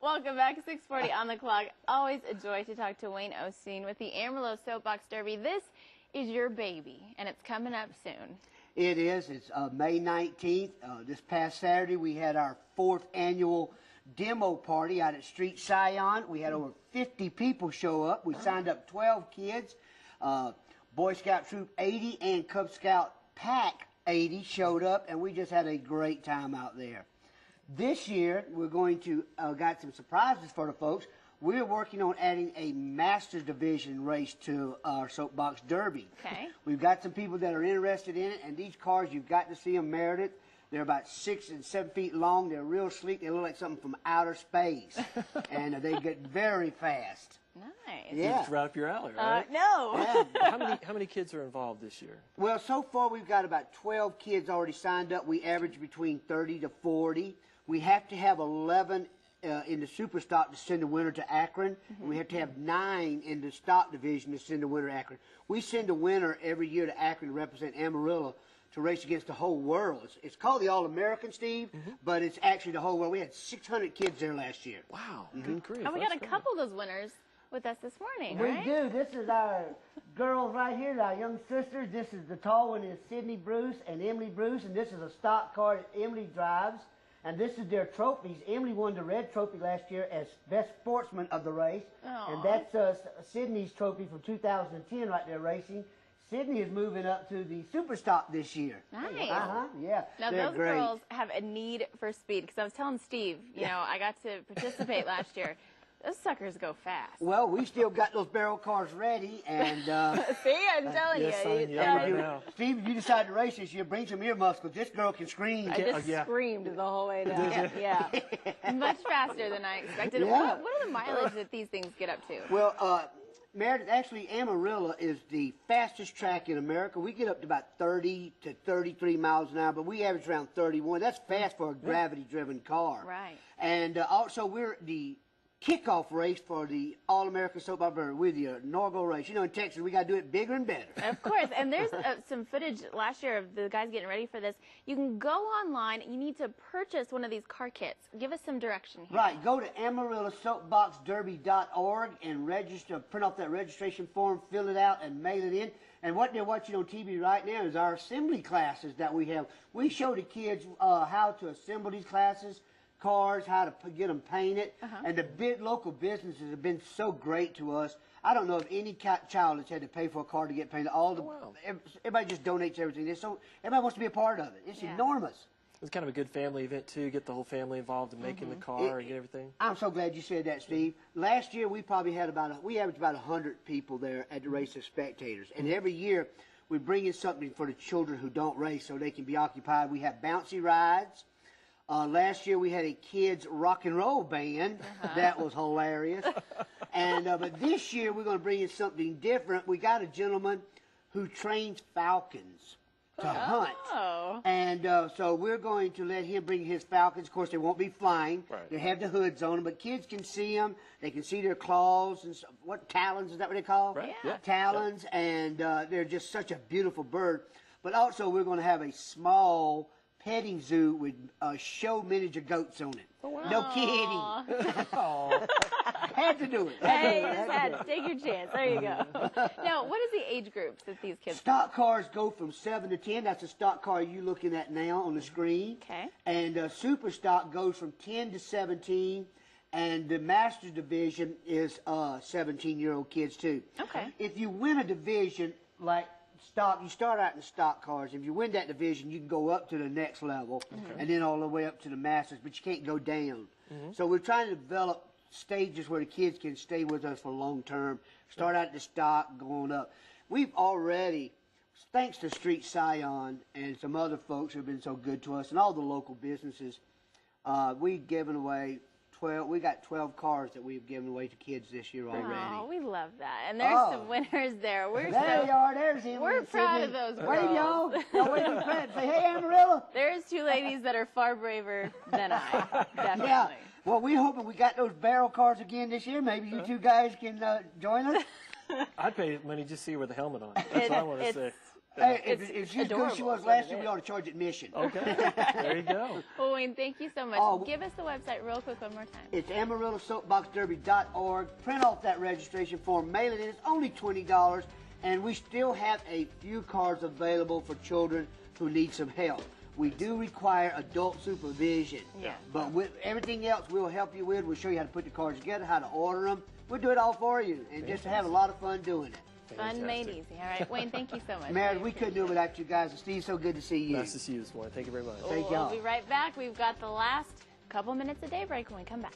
Welcome back, 6:40 on the clock. Always a joy to talk to Wayne Osteen with the Amarillo Soapbox Derby. This is your baby, and it's coming up soon. It is. It's May 19th. This past Saturday, we had our 4th annual demo party out at Street Scion. We had over 50 people show up. We signed up 12 kids. Boy Scout Troop 80 and Cub Scout Pack 80 showed up, and we just had a great time out there. This year, we're going to got some surprises for the folks. We're working on adding a Masters Division race to our Soapbox Derby. Okay. We've got some people that are interested in it, and these cars, you've got to see them, Meredith. They're about 6 and 7 feet long. They're real sleek. They look like something from outer space, and they get very fast. Nice. Yeah. It's right up your alley, right? No. Yeah. How many kids are involved this year? Well, so far we've got about 12 kids already signed up. We average between 30 to 40. We have to have 11 in the super stock to send a winner to Akron. And we have to have 9 in the stock division to send a winner to Akron. We send a winner every year to Akron to represent Amarillo to race against the whole world. It's called the All-American, Steve, but it's actually the whole world. We had 600 kids there last year. Wow, good grief. And we got a couple of those winners with us this morning, We right? do. This is our girls right here, our young sisters. This is the tall one is Sydney Bruce and Emily Bruce, and this is a stock car that Emily drives. And this is their trophies. Emily won the red trophy last year as best sportsman of the race. Aww. And that's Sydney's trophy from 2010 right there racing. Sydney is moving up to the super stock this year. Nice. Yeah. Now, They're those great. girls have a need for speed, because I was telling Steve, you know, I got to participate last year. Those suckers go fast. Well, we still got those barrel cars ready, and See, I'm telling Yes, you. son, yeah, right now. Steve, if you decide to race this year, bring some ear muscles. This girl can scream. I just Yeah. screamed the whole way down. Yeah. Much faster than I expected. Yeah. What are the mileage that these things get up to? Well, Meredith, actually, Amarillo is the fastest track in America. We get up to about 30 to 33 miles an hour, but we average around 31. That's fast for a gravity-driven car. Right. And also, we're the kickoff race for the All-American Soapbox Derby with the inaugural race. You know, in Texas, we got to do it bigger and better. Of course, and there's some footage last year of the guys getting ready for this. You can go online. You need to purchase one of these car kits. Give us some direction here. Right, go to AmarilloSoapboxDerby.org and register, print off that registration form, fill it out, and mail it in. And what they're watching on TV right now is our assembly classes that we have. We show the kids how to assemble these classes, cars, how to get them painted. And the local businesses have been so great to us. I don't know of any child that's had to pay for a car to get painted. Everybody just donates everything. Everybody wants to be a part of it. It's enormous. It's kind of a good family event, too. Get the whole family involved in making the car and get everything. I'm so glad you said that, Steve. Last year, we probably had we averaged about 100 people there at the race as spectators. And every year, we bring in something for the children who don't race so they can be occupied. We have bouncy rides. Last year, we had a kids rock and roll band. That was hilarious. And but this year, we're going to bring in something different. We got a gentleman who trains falcons to hunt. Oh. And so we're going to let him bring his falcons. Of course, they won't be flying. Right. They have the hoods on them, but kids can see them. They can see their claws and what talons, is that what they call? Right. Yeah. Talons, and they're just such a beautiful bird. But also, we're going to have a small petting zoo with show miniature goats on it. Oh, wow. No kidding. Had to do it. Hey, you just had to take your chance. There you go. Now, what is the age groups that these kids? Stock cars go from 7 to 10. That's a stock car you're looking at now on the screen. Okay. And super stock goes from 10 to 17. And the Masters Division is 17-year-old kids, too. Okay. If you win a division like stock, you start out in stock cars. If you win that division, you can go up to the next level and then all the way up to the Masters, but you can't go down. So we're trying to develop stages where the kids can stay with us for long term, start out at the stock, going up. We've already, thanks to Street Scion and some other folks who have been so good to us and all the local businesses, we've given away we got 12 cars that we've given away to kids this year already. Oh, we love that. And there's some winners there. There they are. There's him. We're proud of those Wave, girls. y'all. Y'all wave and credit. Say, hey, Amarillo. There's 2 ladies that are far braver than I. Definitely. Yeah. Well, we're hoping we got those barrel cars again this year. Maybe you 2 guys can join us. I'd pay money just to see her with the helmet on. That's all I want to say. Hey, if It's she's good as she adorable, was is what last it year, we is. ought to charge admission. Okay, there you go. Well, Wayne, thank you so much. Oh. Give us the website real quick one more time. It's AmarilloSoapboxDerby.org. Print off that registration form, mail it in. It's only $20, and we still have a few cars available for children who need some help. We do require adult supervision. Yeah. But with everything else we'll help you with, we'll show you how to put the cars together, how to order them. We'll do it all for you, and just have a lot of fun doing it. Fun made Fantastic. easy. All right, Wayne, thank you so much. Mary, we couldn't do it without you guys. And Steve, so good to see you. Nice to see you this morning. Thank you very much. Thank We'll y'all. be right back. We've got the last couple minutes of daybreak when we come back.